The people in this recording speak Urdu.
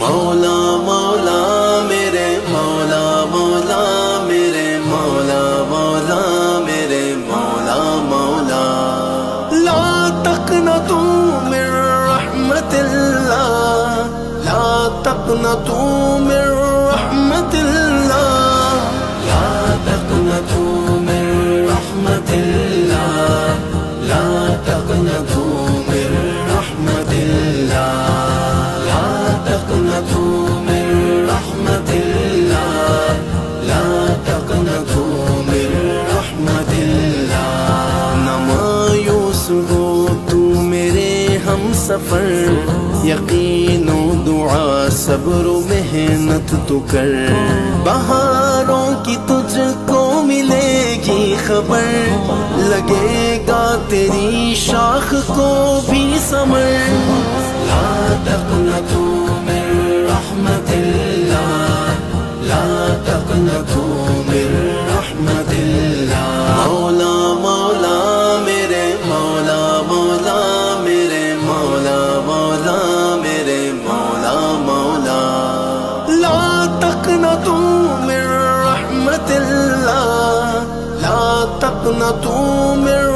مولا مولا میرے مولا مولا میرے مولا مولا میرے مولا مولا لا تقنطوا من رحمت اللہ لا تقنطوا من رحمت اللہ لا تقنطوا من رحمت اللہ لا تقنطوا من رحمت اللہ لا تقنطوا من رحمت اللہ لا تقنطوا من رحمت اللہ نہ مایوس ہو تو میرے ہم سفر یقین و دعا صبر و محنت تو کر بہاروں کی تجھ کو ملے گی خبر لگے گا تیری شاخ کو بھی ثمر لا تقنطوا من رحمت اللہ لا تقنطوا من رحمت اللہ مولا مولا میرے مولا مولا میرے مولا مولا میرے مولا مولا لا تقنطوا من رحمت اللہ لا تقنطوا من